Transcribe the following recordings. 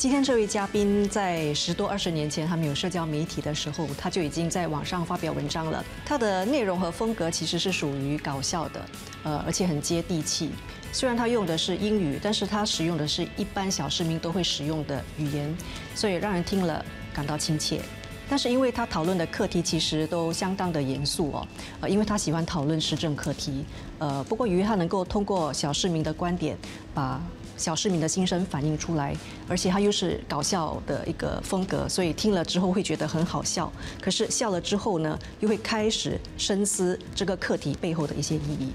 今天这位嘉宾在10多20年前还没有社交媒体的时候，他就已经在网上发表文章了。他的内容和风格其实是属于搞笑的，而且很接地气。虽然他用的是英语，但是他使用的是一般小市民都会使用的语言，所以让人听了感到亲切。但是因为他讨论的课题其实都相当的严肃哦，因为他喜欢讨论时政课题，不过由于他能够通过小市民的观点把小市民的心声反映出来，而且他又是搞笑的一个风格，所以听了之后会觉得很好笑。可是笑了之后呢，又会开始深思这个课题背后的一些意义。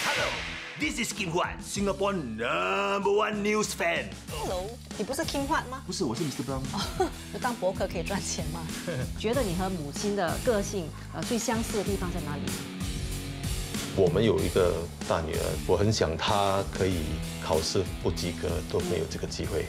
Hello, this is Kim Huat, Singapore #1 news fan. Hello， 你不是 Kim Huat 吗？不是，我是 Mr. Brown。就当博客可以赚钱吗？觉得你和母亲的个性最相似的地方在哪里？我们有一个大女儿，我很想她可以考试不及格都没有这个机会。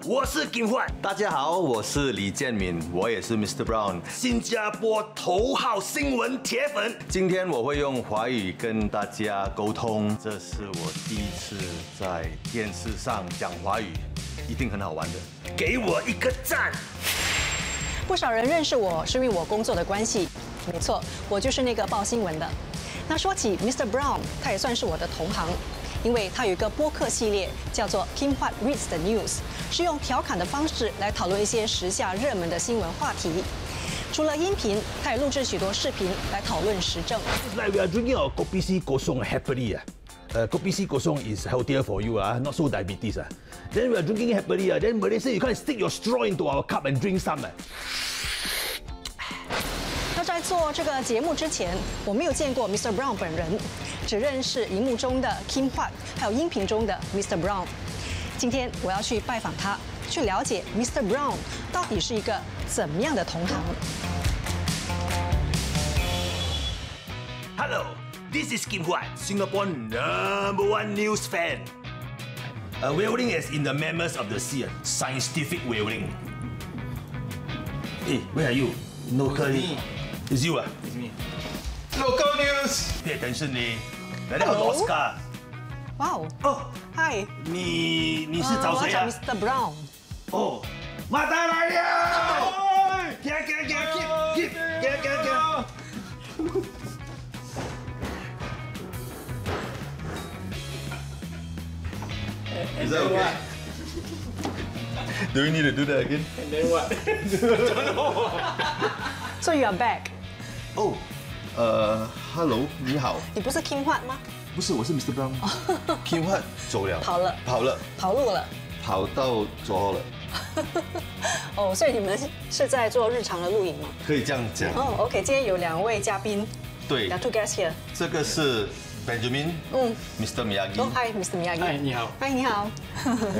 我是金焕，大家好，我是李建敏，我也是 Mr. Brown， 新加坡头号新闻铁粉。今天我会用华语跟大家沟通，这是我第一次在电视上讲华语，一定很好玩的。给我一个赞！不少人认识我是因为我工作的关系，没错，我就是那个报新闻的。那说起 Mr. Brown， 他也算是我的同行。因为他有一个播客系列叫做 Kim Huat Reads the News， 是用调侃的方式来讨论一些时下热门的新闻话题。除了音频，他也录制许多视频来讨论時政。Like we are drinking our kopi C kosong happily. Kopi C kosong is healthier for you, not so diabetes. Then we are drinking happily. Then Malaysia, you can't stick your straw into our cup and drink some. 那在做这个节目之前，我没有见过 Mr. Brown 本人，只认识荧幕中的 Kim Huat， 还有音频中的 Mr. Brown。今天我要去拜访他，去了解 Mr. Brown 到底是一个怎么样的同行。Hello, this is Kim Huat, Singapore #1 news fan. Whaling is in the mammoths of the sea, scientific whaling. Hey, where are you? No curry. It's you, It's me. Local news. Pay attention, 你。来到 Oscar。哇哦。哦 ，Hi。你是找谁啊？我找 Mr. Brown。哦，马达来了！给！ Is that okay? Do we need to do that again? And then what? So you are back. 哦，Hello， 你好。你不是 Kim Huat 吗？不是，我是 Mr. Brown。Kim Huat 走了。跑路了。跑到左后了。哦，所以你们是在做日常的录影吗？可以这样讲。哦 ，OK， 今天有2位嘉宾。对。There are 2 guests here。这个是 Benjamin。Mr. Miyagi。哦 ，Hi，Mr. Miyagi。嗨，你好。嗨，你好。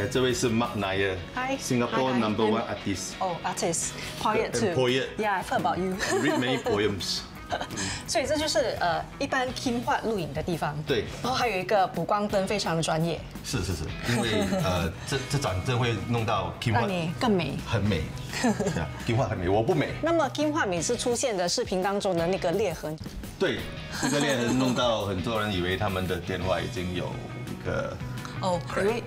这位是 Mark Nair。Hi。Singapore #1 artist。哦 ，artist。Poet too。Poet。Yeah，I've heard about you。Read many poems。所以这就是一般 Kim Huat 录影的地方。对。然后还有一个补光灯，非常的专业。是，因为这盏灯会弄到 Kim Huat 让你更美。很美。Kim Huat 很美，我不美。那么 Kim Huat 每次出现的视频当中的那个裂痕。对，这个裂痕弄到很多人以为他们的电话已经有一个哦，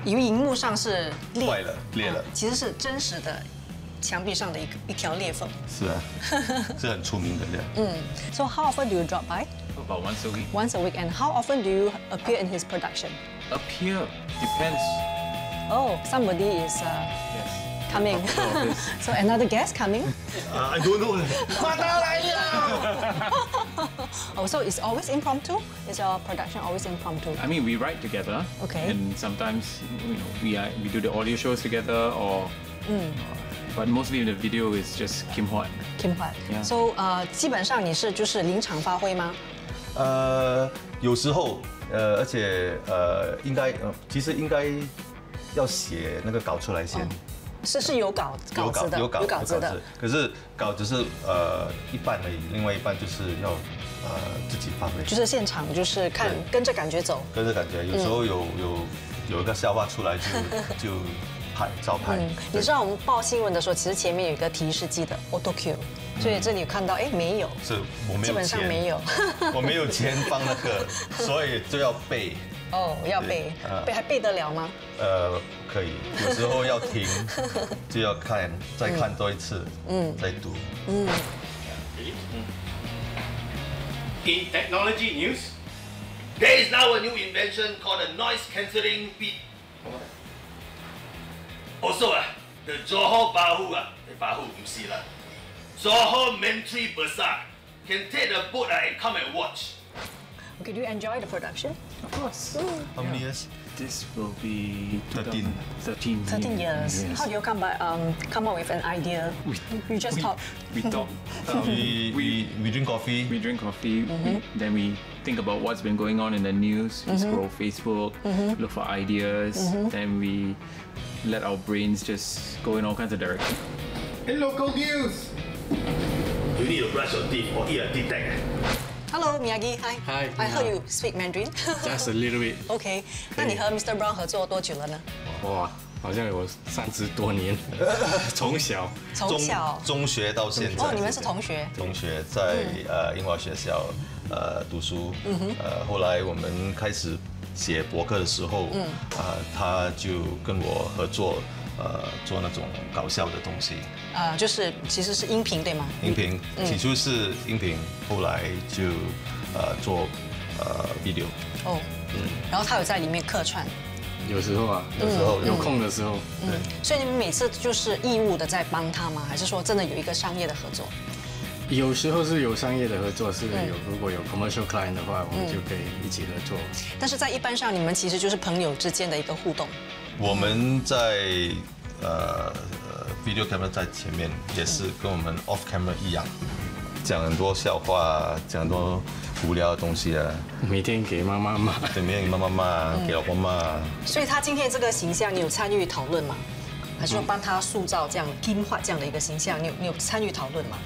以为荧幕上是坏了裂了，其实是真实的墙壁上的一条裂缝。是啊，是很出名的这样。So how often do you drop by? About once a week. Once a week, and how often do you appear in his production? Appear depends. Oh, somebody is Yes. coming. So another guest coming? I don't know. 马达来了！ Oh, so it's always impromptu? Is your production always impromptu? I mean, we write together. Okay. And sometimes, we do the audio shows together, or. But mostly the video is just Kim Huat. Kim Huat. Yeah. So 基本上你是就是临场发挥吗？有时候而且应该其实应该要写那个稿出来先。是有稿子的，有稿子的。可是稿子是一半而已，另外一半就是要自己发挥，就是现场就是看跟着感觉走，跟着感觉，有时候有一个笑话出来就照拍。你知道我们报新闻的时候，其实前面有一个提示机的 auto cue， 所以这里有看到，哎，没有，是我没有钱，基本上没有，我没有钱放那个，所以就要背。哦，要背，还背得了吗？可以，有时候要停，就要看，再看多一次，再读。In technology news, there is now a new invention called a noise-cancelling beat. Also, the Johor Bahru, Bahru 唔是啦 Johor Mentry Besar can take the boat and come and watch. Okay, do you enjoy the production? Of course. How many years? This will be 13. 13 years. How do you come up with an idea? You just talk. We talk. We drink coffee. We drink coffee. Then we think about what's been going on in the news. We scroll Facebook, look for ideas. Then we let our brains just go in all kinds of directions. In local news, you need to brush your teeth or eat a tea tag. Hello, Miyagi. Hi. Hi. I heard you speak Mandarin. Just a little bit. Okay. 那你和 Mr. Brown 合作多久了呢？哇，好像有30多年，从小中学到现在。哦，你们是同学。同学在英华学校读书。后来我们开始写博客的时候，他就跟我合作。做那种搞笑的东西，就是其实是音频对吗？音频，起初是音频，后来就做video。哦，然后他有在里面客串。有时候啊，有空的时候。对。所以你们每次就是义务的在帮他吗？还是说真的有一个商业的合作？有时候是有商业的合作，如果有 commercial client 的话，我们就可以一起合作。但是在一般上，你们其实就是朋友之间的一个互动。我们在video camera 在前面，也是跟我们 off camera 一样，讲很多笑话，讲很多无聊的东西啊。每天给妈妈骂，每天给妈妈骂，给老婆骂。所以他今天这个形象，你有参与讨论吗？还是说帮他塑造这样Kim Huat这样的一个形象，你有参与讨论吗？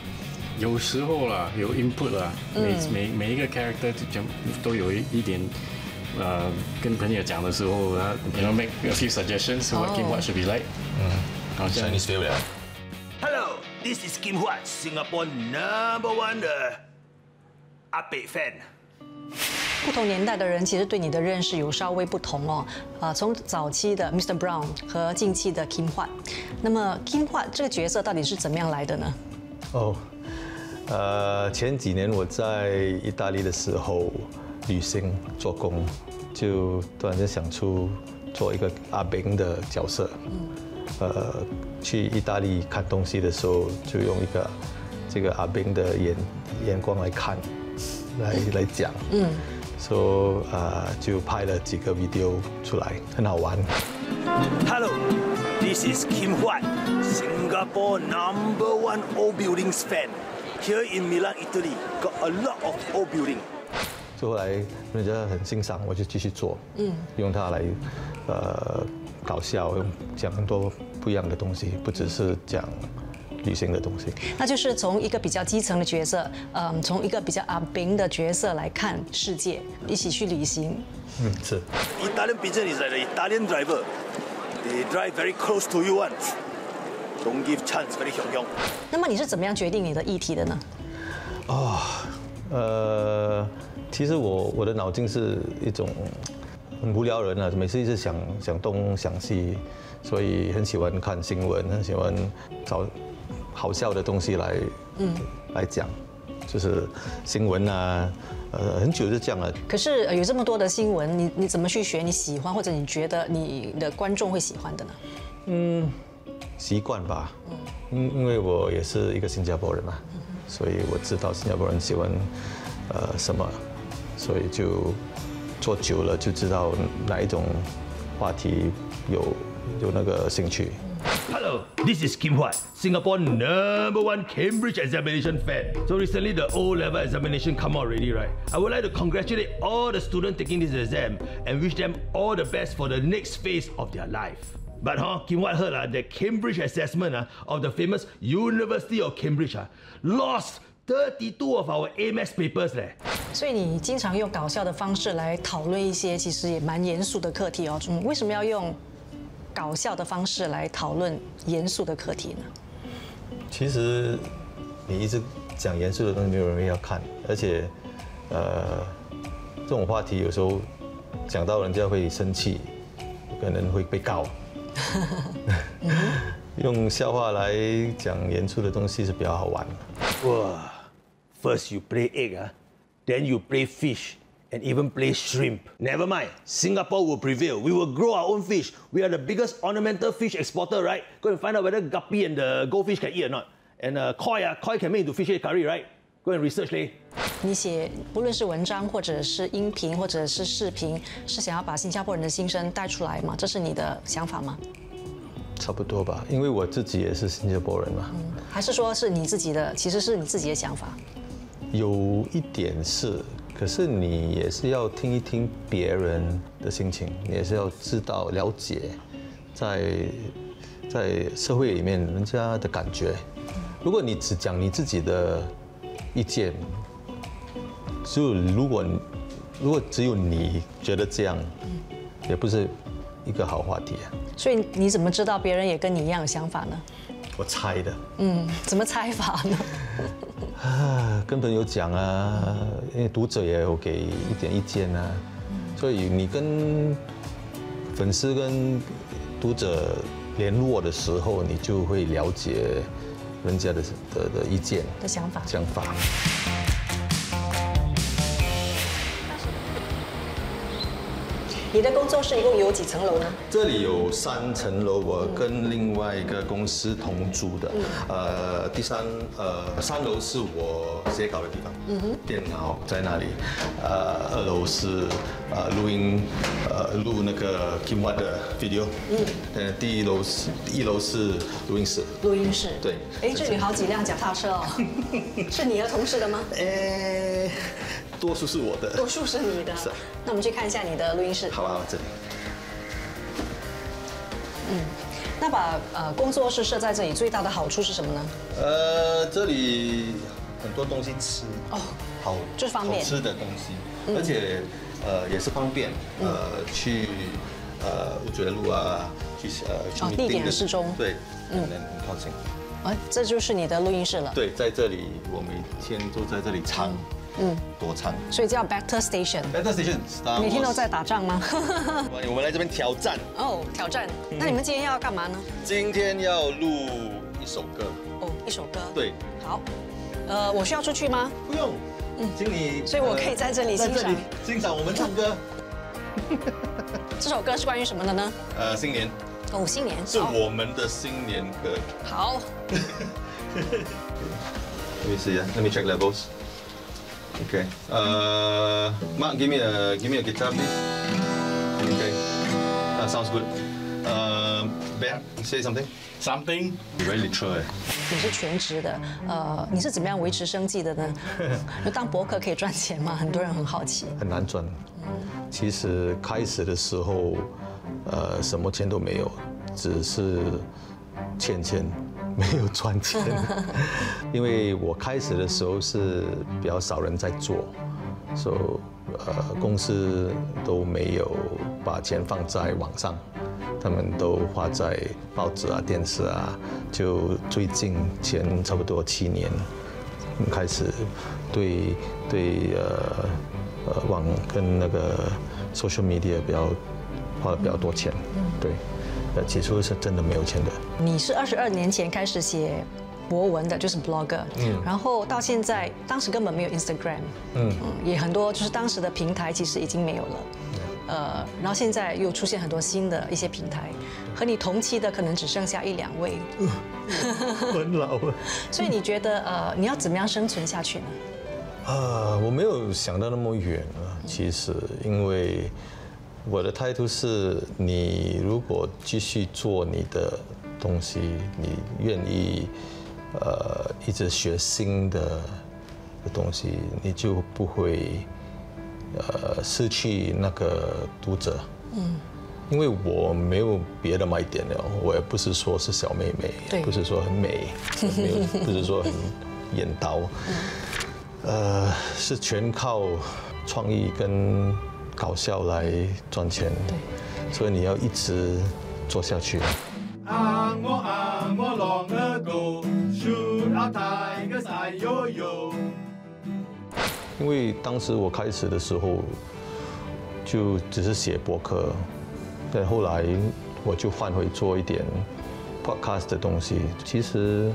有时候啦，有 input 啦，每一个 character 都有一点。跟朋友讲的时候，make a few suggestions what Kim Huat should be like. Chinese favorite. Hello, this is Kim Huat, Singapore #1 的阿北 fan. 不同年代的人其实对你的认识有稍微不同哦。从早期的 Mr. Brown 和近期的 Kim Huat， 那么 Kim Huat 这个角色到底是怎么样来的呢？前几年我在意大利的时候。旅行做工，就突然间想出做一个阿炳的角色。去意大利看东西的时候，就用一个这个阿炳的眼光来看，来讲。所以就拍了几个 video 出来，很好玩。Hello, this is Kim Huat, Singapore #1 old buildings fan. Here in Milan, Italy, got a lot of old building. 后来人家很欣赏，我就继续做，用它来搞笑，讲很多不一样的东西，不只是讲旅行的东西。那就是从一个比较基层的角色，从一个比较阿炳的角色来看世界，一起去旅行。是。Italian pigeon is like the Italian driver. They drive very close to you once. Don't give chance, very 汹涌。那么你是怎么样决定你的议题的呢？其实我的脑筋是一种很无聊人啊，每次一直想东想西，所以很喜欢看新闻，很喜欢找好笑的东西来讲，就是新闻啊，很久就这样了。可是有这么多的新闻，你怎么去学你喜欢或者你觉得你的观众会喜欢的呢？习惯吧，因为我也是一个新加坡人嘛，所以我知道新加坡人喜欢什么。所以就做久了，就知道哪一种话题有那个兴趣。Hello, this is Kim Huat, Singapore #1 Cambridge examination fan. So recently the O-level examination come out already, right? I would like to congratulate all the students taking this exam and wish them all the best for the next phase of their life. But Kim Huat heard the Cambridge assessment of the famous University of Cambridge lost 32 of our A-Maths papers 嘞。所以你经常用搞笑的方式来讨论一些其实也蛮严肃的课题哦。为什么要用搞笑的方式来讨论严肃的课题呢？其实你一直讲严肃的东西，没有人要看，而且这种话题有时候讲到人家会生气，可能会被告。用笑话来讲严肃的东西是比较好玩。Wow. First you play egg, then you play fish, and even play shrimp. Never mind, Singapore will prevail. We will grow our own fish. We are the biggest ornamental fish exporter, right? Go and find out whether guppy and the goldfish can eat or not. And koi can make into fish head curry, right? Go and research, leh. 你写不论是文章或者是音频或者是视频，是想要把新加坡人的心声带出来吗？这是你的想法吗？差不多吧，因为我自己也是新加坡人嘛。还是说是你自己的，其实是你自己的想法？有一点是，可是你也是要听一听别人的心情，你也是要知道了解，在社会里面人家的感觉。如果你只讲你自己的意见，如果只有你觉得这样，也不是一个好话题啊。所以你怎么知道别人也跟你一样有想法呢？我猜的。怎么猜法呢？跟朋友讲啊，因为读者也有给一点意见啊，所以你跟粉丝跟读者联络的时候，你就会了解人家的意见的想法。你的工作室一共有几层楼呢？这里有3层楼，我跟另外一个公司同租的。3楼是我写稿的地方，电脑在那里。2楼是录那个 Kim Watt 的 video。1楼是录音室。录音室。对。哎，这里好几辆脚踏车哦，是你的同事的吗？多数是我的。多数是你的。是。那我们去看一下你的录音室。好啊，这里。那把工作室设在这里最大的好处是什么呢？这里很多东西吃。好，就是方便。好吃的东西，而且也是方便。去乌觉路啊，去地点适中。对，很靠近。这就是你的录音室了。对，在这里我每天都在这里唱。多唱，所以叫 Battle Station。Battle Station， 每天都在打仗吗？我们来这边挑战。挑战。那你们今天要干嘛呢？今天要录一首歌。一首歌。对。好。我需要出去吗？不用。请你。所以我可以在这里欣赏我们唱歌。这首歌是关于什么的呢？新年。新年。是我们的新年歌。好。Let me see. Let me check levels. Okay. Mark, give me a guitar, please. Okay. That sounds good. Ben, say something. Something. Very literal. 你是全职的，你是怎么样维持生计的呢？就当博客可以赚钱吗？很多人很好奇。很难赚。其实开始的时候，什么钱都没有，只是欠钱。没有赚钱，因为我开始的时候是比较少人在做，所以公司都没有把钱放在网上，他们都花在报纸啊、电视啊。就最近前差不多7年，开始对网跟那个 social media 花了比较多钱，对。起初是真的没有钱的。你是22年前开始写博文的，就是 blogger，然后到现在，当时根本没有 Instagram，也很多就是当时的平台其实已经没有了，然后现在又出现很多新的一些平台，和你同期的可能只剩下1、2位，很老了。所以你觉得你要怎么样生存下去呢？我没有想到那么远啊，其实因为。我的态度是，你如果继续做你的东西，你愿意一直学新的东西，你就不会失去那个读者。因为我没有别的卖点了，我也不是说是小妹妹，不是说很美，不是说演导，是全靠创意跟搞笑来赚钱，所以你要一直做下去。因为当时我开始的时候，就只是写博客，但后来我就换回做一点 podcast 的东西。其实，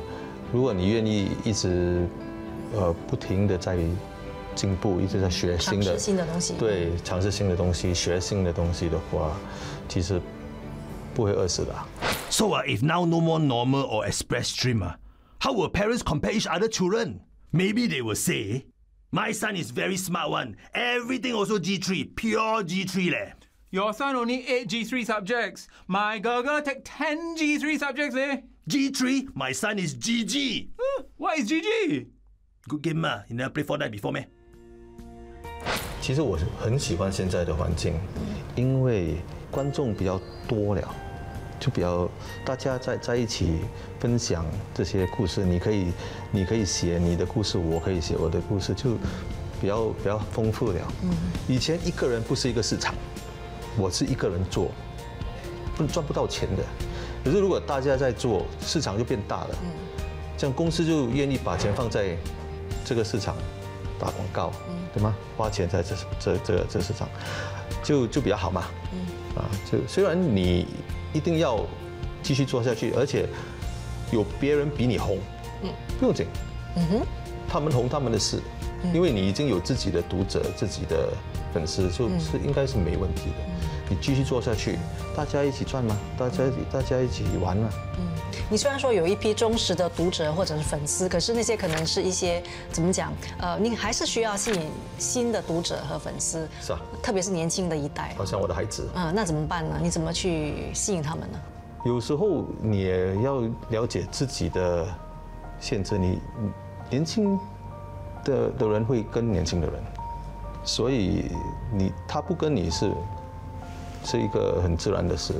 如果你愿意一直不停的在进步，一直在学新的东西，对，尝试新的东西，学新的东西的话，其实不会饿死的。So if now no more normal or express stream, how will parents compare each other children? Maybe they will say, my son is very smart one. Everything also G3, pure G3 leh. Your son only 8 G3 subjects. My girl take 10 G3 subjects, eh? G3, my son is GG. What is GG? Good game ma, you never play Fortnite before me? 其实我很喜欢现在的环境，因为观众比较多了。就比较大家在一起分享这些故事，你可以写你的故事，我可以写我的故事，就比较丰富了。以前一个人不是一个市场，我是一个人做，赚不到钱的。可是如果大家在做，市场就变大了，这样公司就愿意把钱放在这个市场打广告，对吗？花钱在这市场，就比较好嘛。就虽然你一定要继续做下去，而且有别人比你红，不用紧，他们红他们的事，因为你已经有自己的读者、自己的粉丝，就是应该是没问题的。你继续做下去，大家一起赚嘛，大家一起玩嘛。你虽然说有一批忠实的读者或者是粉丝，可是那些可能是一些怎么讲？你还是需要吸引新的读者和粉丝。是啊，特别是年轻的一代。好像我的孩子。那怎么办呢？你怎么去吸引他们呢？有时候你也要了解自己的限制。你年轻的人会跟年轻的人，所以他不跟你是一个很自然的事。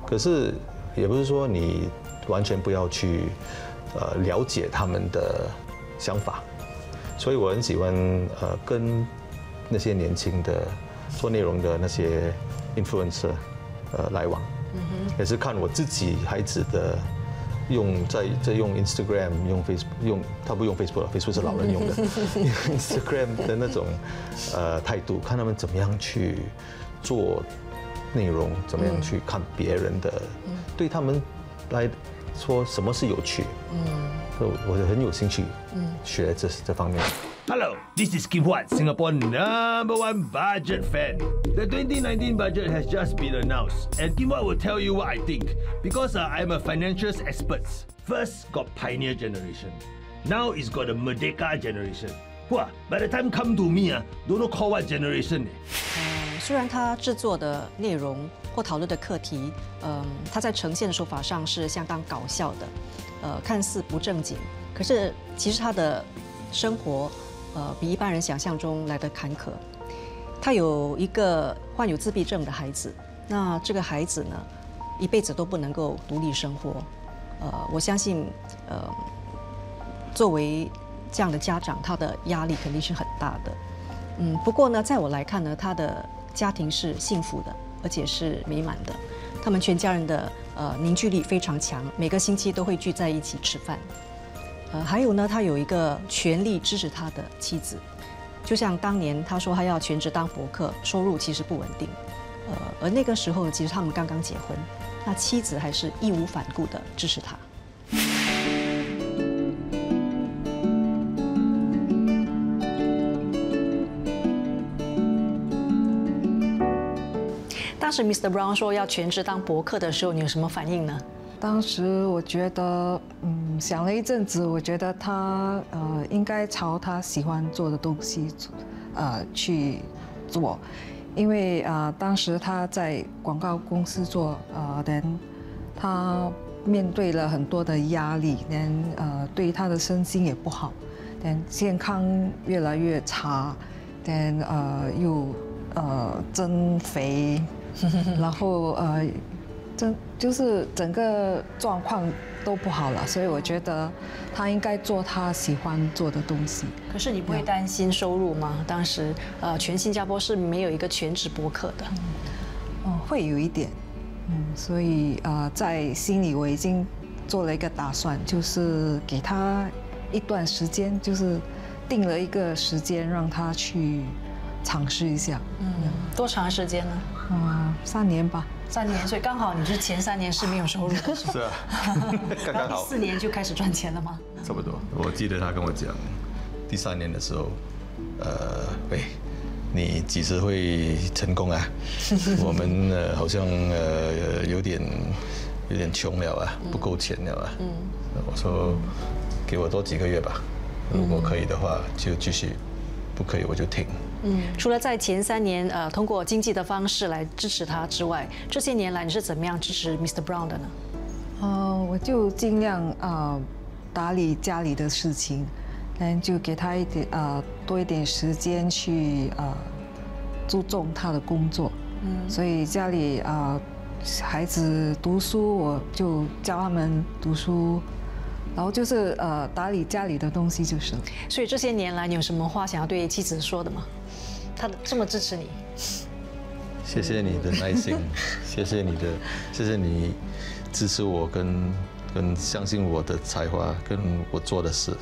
可是也不是说你完全不要去了解他们的想法，所以我很喜欢跟那些年轻的做内容的那些 influencer 来往，也是看我自己孩子的在用 Instagram 用 Facebook 他不用 Facebook 了 ，Facebook 是老人用的，Instagram 的那种态度，看他们怎么样去做内容，怎么样去看别人的，对他们来说什么是有趣，我很有兴趣学这方面。Hello, this is Kim Huat, Singapore #1 budget fan. The 2019 budget has just been announced, and Kim Huat will tell you what I think, because I'm a financials expert. First got Pioneer Generation, now it's got the Merdeka Generation. Wow, by the time come to me, don't know call what generation. 虽然他制作的内容或讨论的课题，他在呈现的手法上是相当搞笑的，看似不正经，可是其实他的生活，比一般人想象中来得坎坷。他有一个患有自闭症的孩子，那这个孩子呢，一辈子都不能够独立生活。我相信，作为这样的家长，他的压力肯定是很大的。不过呢，在我来看呢，他的家庭是幸福的，而且是美满的。他们全家人的凝聚力非常强，每个星期都会聚在一起吃饭。还有呢，他有一个全力支持他的妻子，就像当年他说他要全职当博客，收入其实不稳定。而那个时候其实他们刚刚结婚，那妻子还是义无反顾地支持他。当时 Mr. Brown 说要全职当博客的时候，你有什么反应呢？当时我觉得，想了一阵子，我觉得他应该朝他喜欢做的东西，去做，因为当时他在广告公司做，他面对了很多的压力，对他的身心也不好，健康越来越差，又增肥，然后就是整个状况都不好了，所以我觉得他应该做他喜欢做的东西。可是你不会担心收入吗？当时全新加坡是没有一个全职播客的。会有一点，所以在心里我已经做了一个打算，就是给他一段时间，就是定了一个时间让他去尝试一下。多长时间呢？3年吧。3年，所以刚好你是前3年是没有收入的。是啊，刚刚好。第4年就开始赚钱了吗？差不多。我记得他跟我讲，第3年的时候，喂，你几时会成功啊？我们好像有点穷了啊，不够钱了啊。我说给我多几个月吧，如果可以的话就继续，不可以我就停。除了在前3年通过经济的方式来支持他之外，这些年来你是怎么样支持 Mr. Brown 的呢？我就尽量打理家里的事情，然后就给他多一点时间去注重他的工作。所以家里孩子读书，我就教他们读书。然后就是打理家里的东西就是了。所以这些年来，你有什么话想要对妻子说的吗？她这么支持你。谢谢你的耐心，谢谢你支持我跟相信我的才华跟我做的事。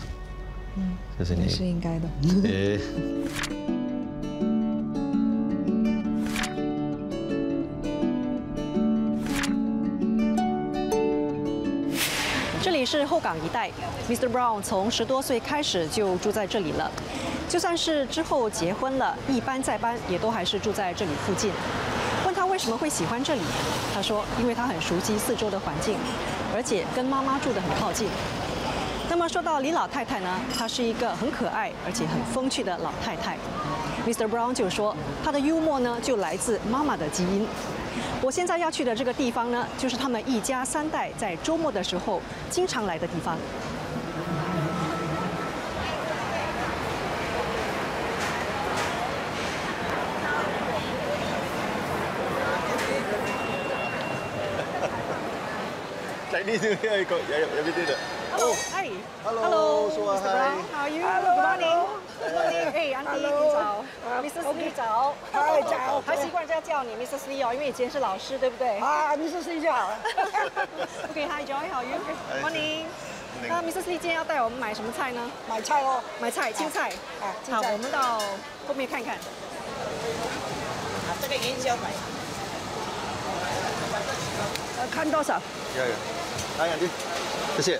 谢谢你。是应该的。这里是后港一带 ，Mr. Brown 从10多岁开始就住在这里了，就算是之后结婚了，一搬再搬，也都还是住在这里附近。问他为什么会喜欢这里，他说，因为他很熟悉四周的环境，而且跟妈妈住得很靠近。那么说到李老太太呢，她是一个很可爱而且很风趣的老太太。Mr. Brown 就说，她的幽默呢就来自妈妈的基因。我现在要去的这个地方呢，就是他们一家3代在周末的时候经常来的地方。Chinese New Year有啲的。Hello， 嗨 Hello， Mr. Brown，How are you？Good morning。Good morning， 哎，Auntie，你早 ，Mrs. Lee 早，嗨，早，还习惯这样叫你 Mrs. Lee 哦，因为以前是老师，对不对？Mrs. Lee 就好了。OK，Hi Joy，How are you？Morning。那 Mrs. Lee 今天要带我们买什么菜呢？买菜哦，买菜，青菜。好，我们到后面看看。这个元宵买。看多少？来两斤，谢谢。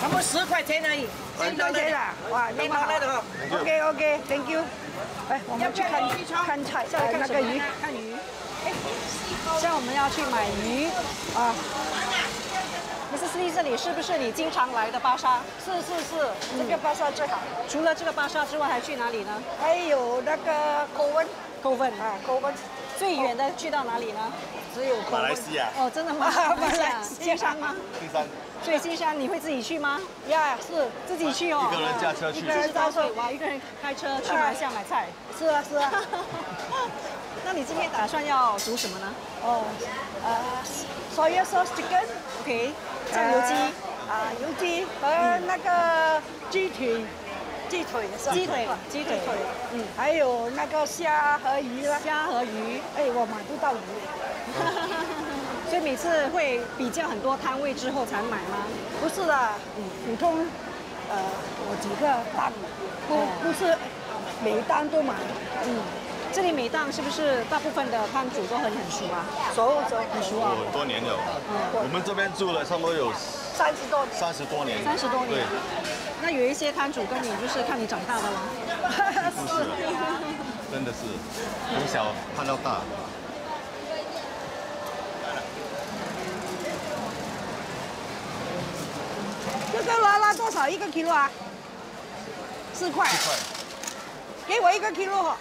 他们10块钱而已，10块钱啦，哇，那么好。OK，Thank you。哎，我们去看菜，那个鱼，看鱼。现在我们要去买鱼啊。Mrs. Lee 这里是不是你经常来的巴沙？是，这个巴沙最好。除了这个巴沙之外，还去哪里呢？还有那个Kowen 啊，Kowen。最远的去到哪里呢？只有马来西亚。哦，真的吗？马来西亚。金山吗？金山。所以金山你会自己去吗？呀，是自己去哦。一个人驾车去。一个人驾车，哇，一个人开车去马来西亚买菜。是啊。那你今天打算要煮什么呢？soya sauce chicken，OK， 酱油鸡油鸡和那个鸡腿，还有那个虾和鱼啦。虾和鱼，哎，我买不到鱼。所以每次会比较很多摊位之后才买吗？不是的，普通，我几个档，不是每档都买。这里每档是不是大部分的摊主都很熟啊？熟，很熟啊。很多年了，我们这边住了差不多有30多年。30多年。对。那有一些摊主跟你就是看你长大的吗？是，真的是从小看到大。这个拉拉多少1个 kilo 啊？4块。给我1个 kilo 哈。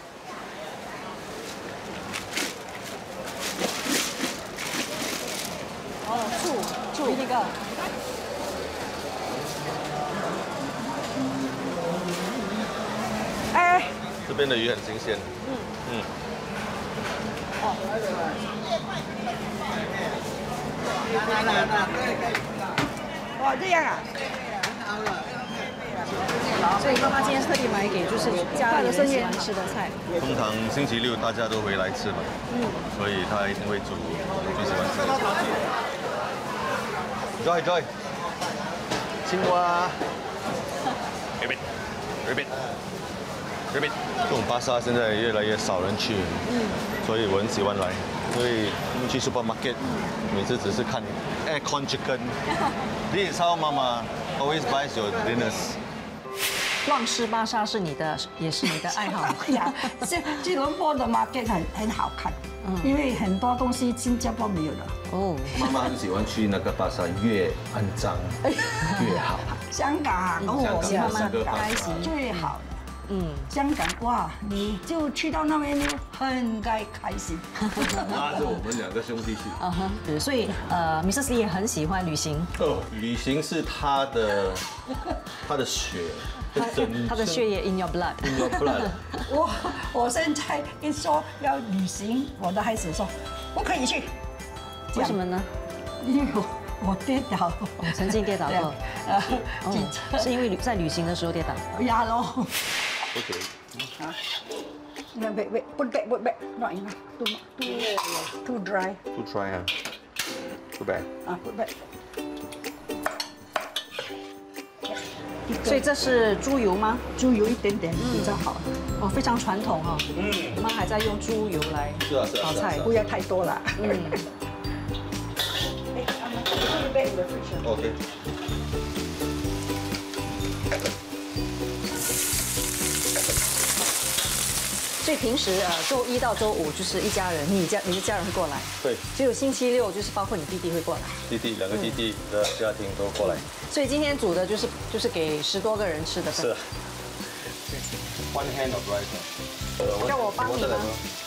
醋那个。哎。这边的鱼很新鲜。哦，这样啊。所以妈妈今天特地买给就是家里人喜欢吃的菜。通常星期六大家都回来吃嘛，所以他一定会煮最喜欢吃的。Joy， 青蛙 ，Rabbit，这种巴萨现在越来越少人去，所以我很喜欢来，因为我们去 supermarket， 每次只是看 aircon chicken。This is how Mama always buys your dinners。逛市巴沙是你的，也是你的爱好。呀，吉隆坡的 market 很好看，因为很多东西新加坡没有的。哦，妈妈很喜欢去那个巴萨，越肮脏越好。香港哦，香港开心最好。香港哇，你就去到那边就很开心。拉着我们2个兄弟去。所以Mrs. Lee 也很喜欢旅行。旅行是他的血。他的血液 in your blood。我现在一说要旅行，我的孩子说不可以去。为什么呢？因为我跌倒，曾經跌倒過。是因為在旅行的時候跌倒。呀咯。OK。Wait, put back, not enough, too dry. Too dry 啊 ，too bad。put back。所以这是猪油吗？猪油一点点比较好。哦，非常传统哈。我们还在用猪油来炒菜，不要太多了。OK。所以平时周1到周5就是一家人，你的家人会过来。对。只有星期6就是包括你弟弟会过来。2个弟弟的家庭都过来。所以今天煮的就是给10多个人吃的饭。是。One hand of rice。叫我帮你吗？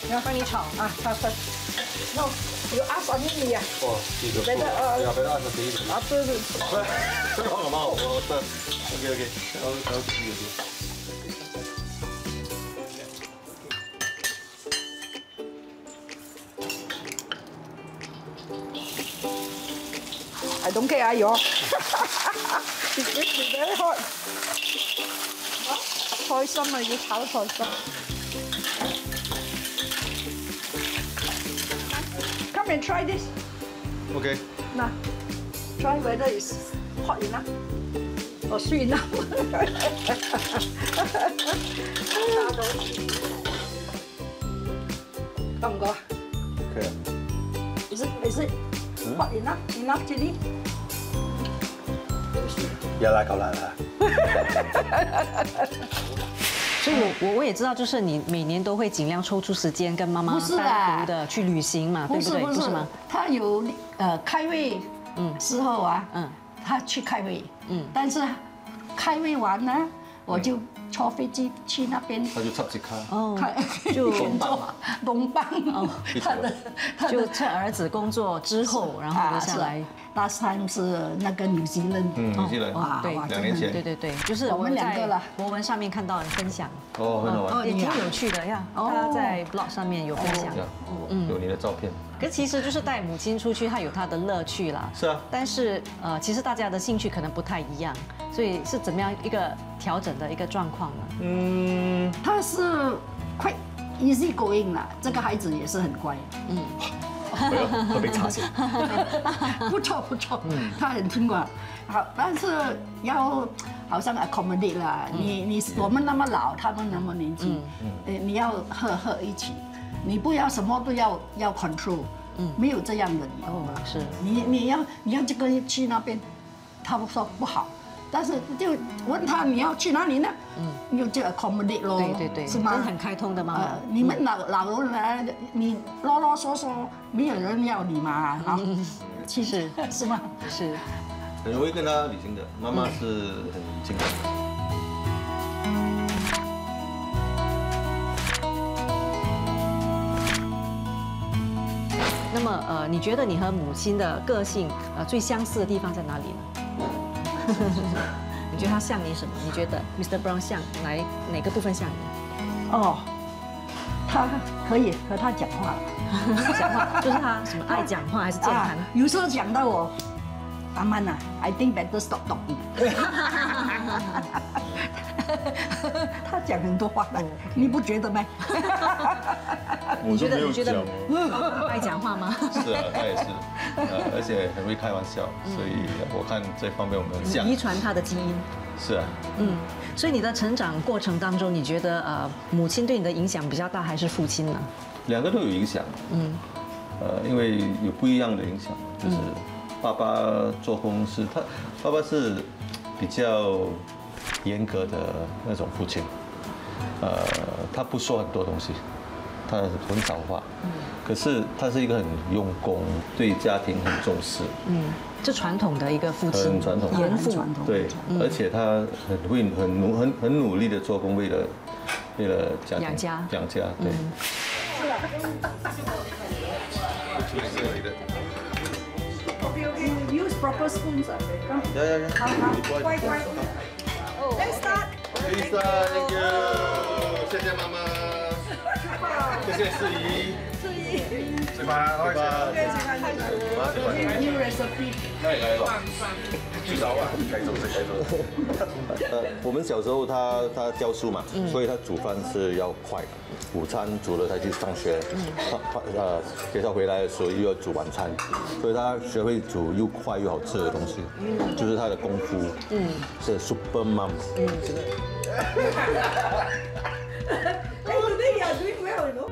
你要帮你炒啊，炒。No, you ask on me 呀。哦，这个。better ask me。对。这个好吗？我的。OK， 然后自己。I don't care 哟。It's very hot。菜心啊，要炒菜心。Come and try this。OK。嗱 ，try whether it's hot enough or sweet enough。夠唔夠啊？可以。Is it hot enough chili？要辣夠辣啦。所以我也知道，就是你每年都会尽量抽出时间跟妈妈单独的去旅行嘛，对不对？不是吗？他有开会时候啊，他去开会，但是开会完呢，我就坐飞机去那边，他就插吉卡，就工作龙邦哦，就趁儿子工作之后，然后留下来。Last time 是那个纽西兰，纽西兰，对，2年前，对，就是我们在博文上面看到人分享，哦，很好玩，也挺有趣的呀。他在 blog 上面有分享，有你的照片。可其实就是带母亲出去，它有它的乐趣啦。是啊。但是其实大家的兴趣可能不太一样，所以是怎么样一个调整的一个状况呢？他是quite easy going 啦，这个孩子也是很乖。喝杯茶先。不错，他很听话。好，但是要好像 accommodate 啦。我们那么老，他们那么年轻，你要和一起，你不要什么都要 control，没有这样的。是。你要这个去那边，他说不好。但是就问他你要去哪里呢？你就 accommodate 咯。对，是吗？很开通的嘛。你们老人来，你啰啰嗦嗦，没有人要你嘛，啊？其实是吗？是。很容易跟他旅行的，妈妈是很轻松的。那么你觉得你和母亲的个性最相似的地方在哪里呢？你觉得他像你什么？你觉得 Mr. Brown 像哪个部分像你？哦，他可以和他讲话，讲话就是他什么爱讲话还是健谈？有时候讲到我，阿曼啊 ，I think better stop talking 。他讲很多话的，你不觉得吗？你觉得我爱讲话吗？是啊，他也是，而且很会开玩笑，所以我看这方面我们很像。遗传他的基因。是啊，所以你的成长过程当中，你觉得母亲对你的影响比较大，还是父亲呢？两个都有影响。因为有不一样的影响，就是爸爸做工是爸爸是比较严格的那种父亲，他不说很多东西，他很少话，可是他是一个很用功，对家庭很重视，这传统的一个父亲，很传统，严父，对，而且他很努力的做工，为了家庭养家，对。Okay, use proper spoons. Come. Yeah. 好，乖。Let's start. Thank you， 谢谢妈妈，谢谢四姨，食飯，開始。New recipe. 來咯，豬手啊，繼續食。我们小时候他教书嘛，所以他煮饭是要快，午餐煮了才去上学，学校回来的时候又要煮晚餐，所以他学会煮又快又好吃的东西，就是他的功夫，是 super mom。Hey, today you are doing well, you know.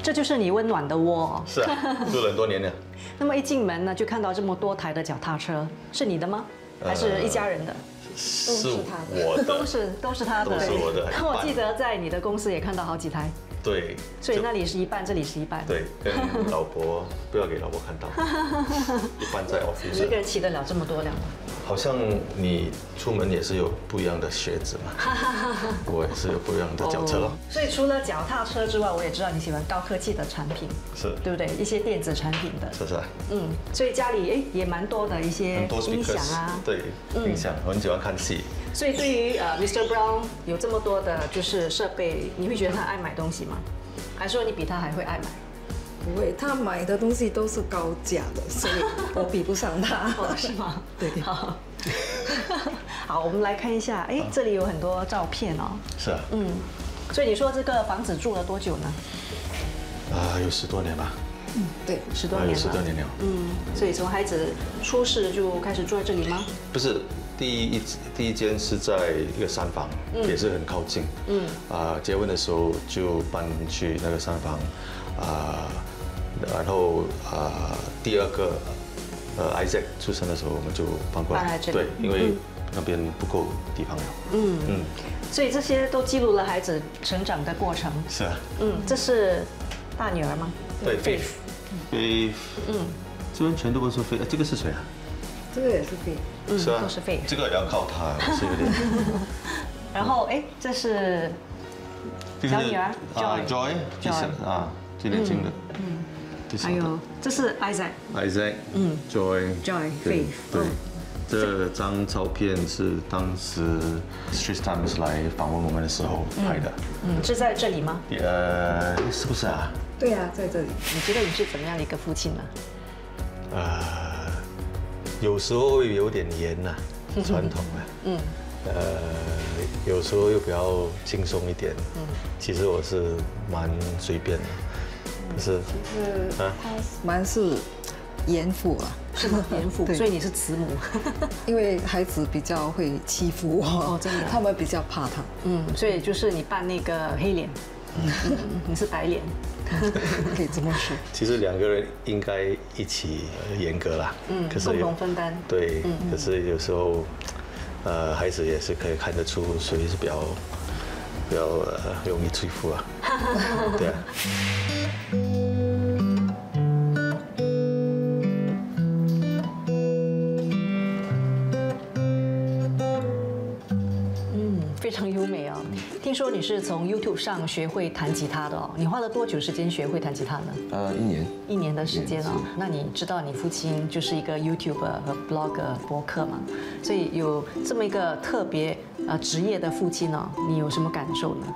这就是你温暖的窝。是啊，住了很多年了。那么一进门呢，就看到这么多台的脚踏车，是你的吗？还是一家人的？是我的，都是他的，都是我的。我记得在你的公司也看到好几台。对。所以那里是一半，这里是一半。对，跟老婆不要给老婆看到，一般在 office。一个人骑得了这么多辆吗？好像你出门也是有不一样的靴子嘛，我也是有不一样的脚车咯。所以除了脚踏车之外，我也知道你喜欢高科技的产品，是，对不对？一些电子产品的，是啊。所以家里也蛮多的一些音响啊，对，音响，我很喜欢看戏。所以对于Mr. Brown 有这么多的就是设备，你会觉得他爱买东西吗？还是说你比他还会爱买？不会，他买的东西都是高价的，所以我比不上他。是吗？对。好，好，我们来看一下，这里有很多照片哦。是啊。所以你说这个房子住了多久呢？有10多年吧。对，10多年了。10多年了。所以从孩子出世就开始住在这里吗？不是，第一间是在一个山房，也是很靠近。结婚的时候就搬去那个山房，然后第二个Isaac 出生的时候我们就搬过来。对，因为那边不够地方了。所以这些都记录了孩子成长的过程。是啊。这是大女儿吗？对 ，Faith。这边全都不是 Faith，这个是谁啊？这个也是 Faith。是啊，都是 Faith。这个也要靠他，是有点。然后这是小女儿 Joy， 最年轻的。还有这是 Isaac。Joy，Faith。对。这张照片是当时 Straits Times 来访问我们的时候拍的。是在这里吗？是不是啊？对啊，在这里。你觉得你是怎么样的一个父亲呢？有时候会有点严呐，传统的。有时候又比较轻松一点。其实我是蛮随便的，可是他蛮是严父啊。是吗？严父，所以你是慈母。因为孩子比较会欺负我，真的，他们比较怕他。所以就是你扮那个黑脸，你是白脸，可以这么说。其实2个人应该一起严格啦，可是共同分担。对，可是有时候，孩子也是可以看得出谁是比较容易欺负啊。对啊。非常优美哦。听说你是从 YouTube 上学会弹吉他的哦，你花了多久时间学会弹吉他呢1年。1年的时间哦。那你知道你父亲就是一个 YouTuber 和 Blogger 博客嘛？所以有这么一个特别职业的父亲哦，你有什么感受呢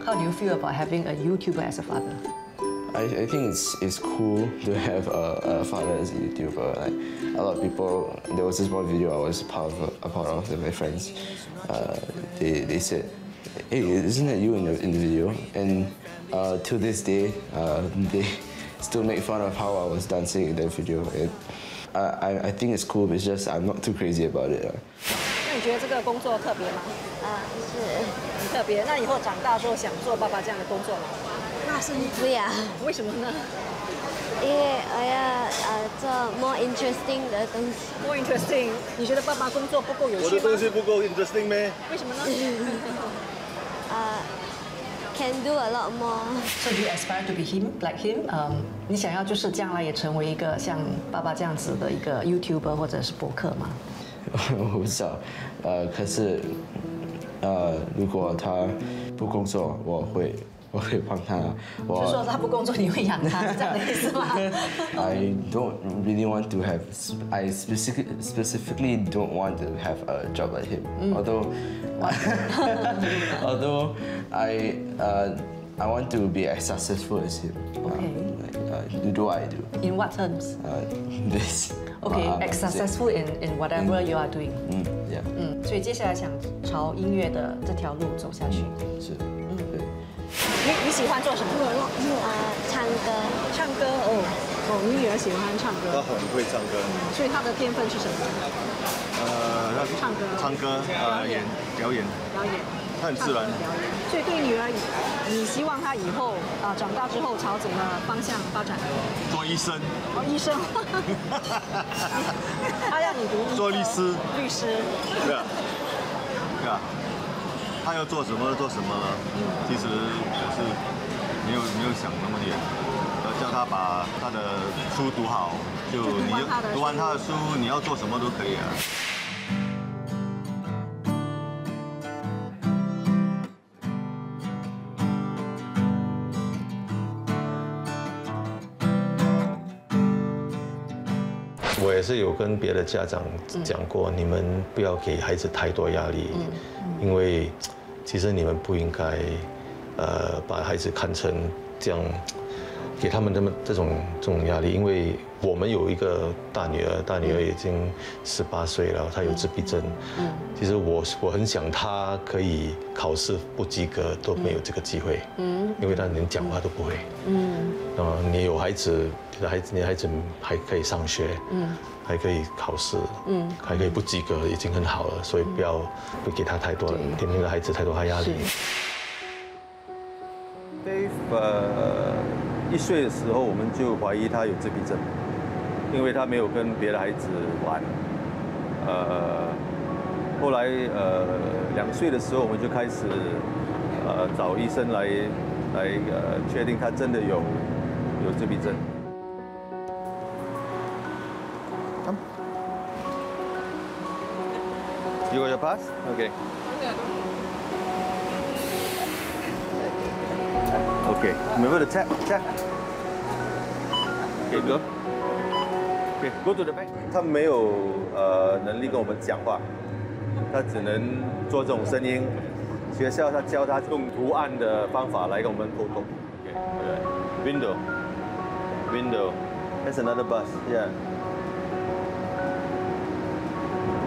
？How do you feel about having a YouTuber as a father? I think it's cool to have a father as a YouTuber. Like a lot of people, there was this one video I was a part of with my friends. They said, "Hey, isn't that you in the video?" And to this day, they still make fun of how I was dancing in that video. I think it's cool, but it's just I'm not too crazy about it. 那你觉得这个工作特别吗？是很特别。那以后长大之后想做爸爸这样的工作吗？那是不要。为什么呢？因为我要做 more interesting 的东西。More interesting？ 你觉得爸爸工作不够有趣吗？我的东西不够 interesting 咩？为什么呢？Can do a lot more. So do you aspire to be him, like him? 你想要就是将来也成为一个像爸爸这样子的一个 YouTuber 或者是博客吗？我不知道，可是如果他不工作，我会帮他。就说他不工作，你会养他，是这样的意思吗？I don't really want to have. I specifically don't want to have a job like him. Although I want to be as successful as him. Okay. Do I do? In what terms? This. Okay, as successful in whatever you are doing. Yeah. 所以接下来想朝音乐的这条路走下去。是。你喜欢做什么？唱歌。唱歌你女儿喜欢唱歌。她很会唱歌。所以她的天分是什么？唱歌，表演。她很自然。所以对女儿，你希望她以后长大之后朝怎么方向发展？做医生。医生。她要你读做律师。律师。对啊。他要做什么做什么了，其实我是没有想那么远，叫他把他的书读好，就你读完他的书，你要做什么都可以啊。我也是有跟别的家长讲过，你们不要给孩子太多压力，因为其实你们不应该把孩子看成这样，给他们这种压力，因为我们有一个大女儿已经18岁了，她有自闭症。其实我很想她可以考试不及格都没有这个机会，因为她连讲话都不会。你有孩子，你的孩子还可以上学，还可以考试，还可以不及格，已经很好了。所以不给他太多，给那个孩子太多压力。1岁的时候，我们就怀疑他有自闭症，因为他没有跟别的孩子玩。后来2岁的时候，我们就开始找医生来确定他真的有自闭症。You got your pass? Okay. Okay. Remember the tap. Okay, go. Okay, go to the back. 他没有能力跟我们讲话，他只能做这种声音。学校他教他用图案的方法来跟我们沟通。Okay. Window. That's another bus. Yeah.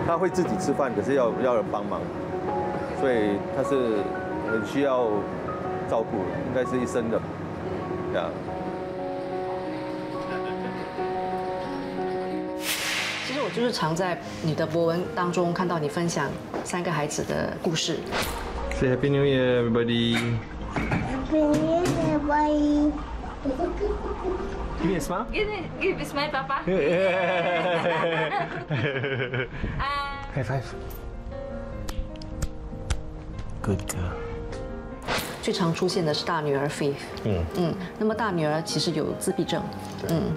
他会自己吃饭，可是要人帮忙，所以他是很需要照顾，应该是一生的，对啊。其实我就是常在你的博文当中看到你分享3个孩子的故事。Say Happy New Year, everybody. Happy New Year, everybody. Give me a smile. Give a smile, Papa. High five. Good girl. 最常出现的是大女儿 Faith。那么大女儿其实有自闭症。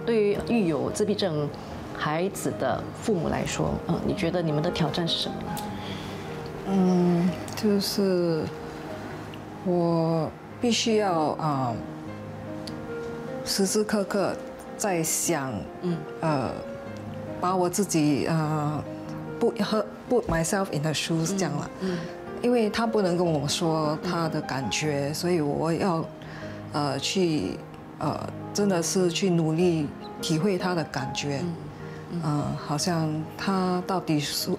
对于育有自闭症孩子的父母来说，你觉得你们的挑战是什么呢？就是我必须要时时刻刻在想，把我自己put myself in the shoes 这样了，因为他不能跟我说他的感觉，所以我要去真的是去努力体会他的感觉，好像他到底舒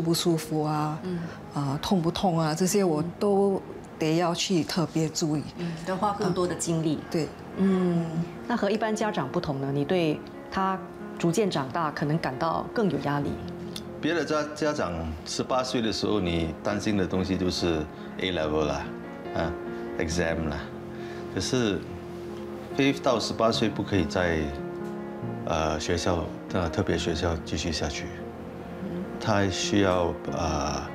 不舒服啊，痛不痛啊，这些我都得要去特别注意，要花更多的精力。对，那和一般家长不同呢？你对他逐渐长大可能感到更有压力。别的家长18岁的时候，你担心的东西就是 A level 啦，exam 啦。可是Faith 到18岁不可以在学校特别学校继续下去，他需要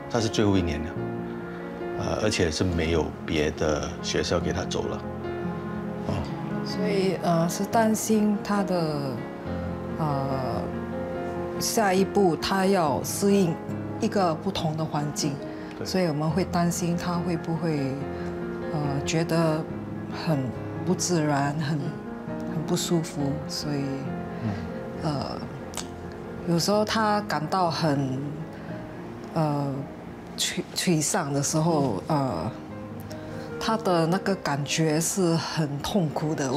他是最后1年了，而且是没有别的学校给他走了，所以是担心他的下一步他要适应一个不同的环境，所以我们会担心他会不会觉得很不自然，很不舒服，所以有时候他感到很沮丧的时候，他的那个感觉是很痛苦的。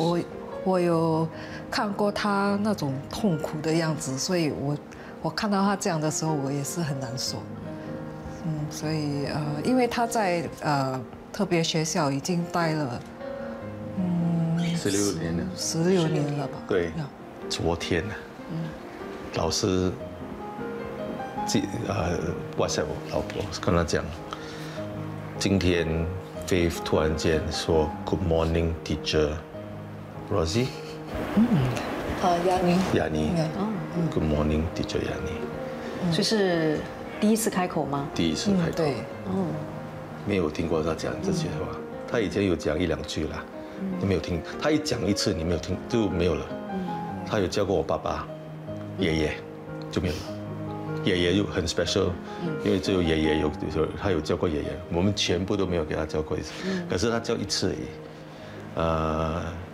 我有看过他那种痛苦的样子，所以我看到他这样的时候，我也是很难受。所以因为他在特别学校已经待了16年了，16年了吧？对，昨天老师WhatsApp 我老婆跟他讲，今天 Faith 突然间说 Good morning, teacher Rosie。雅妮。Good morning, teacher 雅妮。这是第一次开口吗？第一次开口。对。没有听过他讲这句话，他以前有讲1、2句啦，你没有听。他一讲1次，你没有听就没有了。他有教过我爸爸、爷爷，就没有了。爷爷又很 special， 因为只有爷爷他有教过爷爷，我们全部都没有给他教过一次，可是他教1次而已。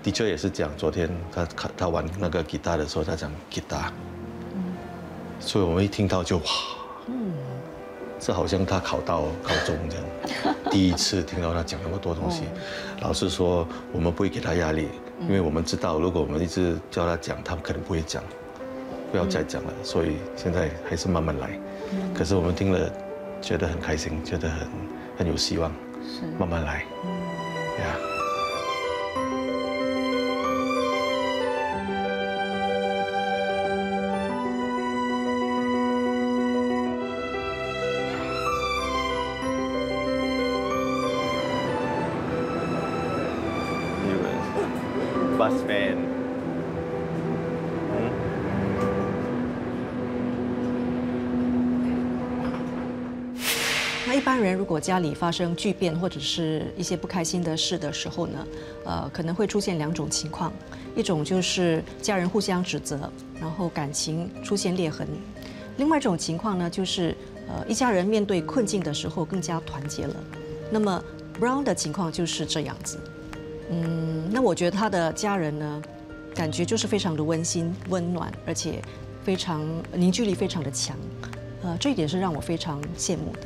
的确也是讲，昨天他玩那个吉他的时候，他讲吉他，所以我们一听到就哇，这好像他考到高中这样，第一次听到他讲那么多东西。老师说我们不会给他压力，因为我们知道如果我们一直叫他讲，他可能不会讲。不要再讲了，所以现在还是慢慢来。可是我们听了，觉得很开心，觉得很有希望。是，慢慢来。呀。Bus van。那一般人如果家里发生巨变或者是一些不开心的事的时候呢，可能会出现2种情况，一种就是家人互相指责，然后感情出现裂痕；另外一种情况呢，就是一家人面对困境的时候更加团结了。那么 Brown 的情况就是这样子。那我觉得他的家人呢，感觉就是非常的温馨、温暖，而且非常凝聚力非常的强。这一点是让我非常羡慕的。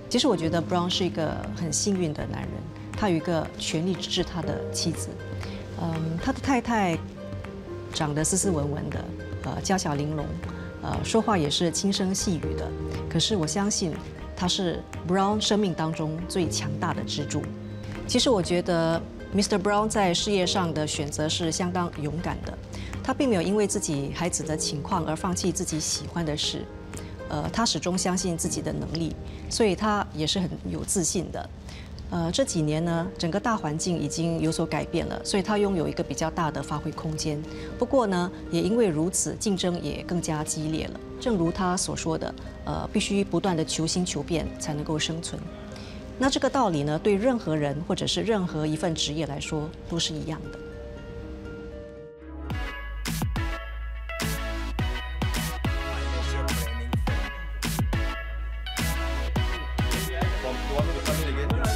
其实我觉得 Brown 是一个很幸运的男人，他有一个全力支持他的妻子。他的太太长得斯斯文文的，娇小玲珑，说话也是轻声细语的。可是我相信他是 Brown 生命当中最强大的支柱。其实我觉得 Mr. Brown 在事业上的选择是相当勇敢的，他并没有因为自己孩子的情况而放弃自己喜欢的事。他始终相信自己的能力，所以他也是很有自信的。这几年呢，整个大环境已经有所改变了，所以他拥有一个比较大的发挥空间。不过呢，也因为如此，竞争也更加激烈了。正如他所说的，必须不断的求新求变才能够生存。那这个道理呢，对任何人或者是任何一份职业来说都是一样的。You want me to come in again?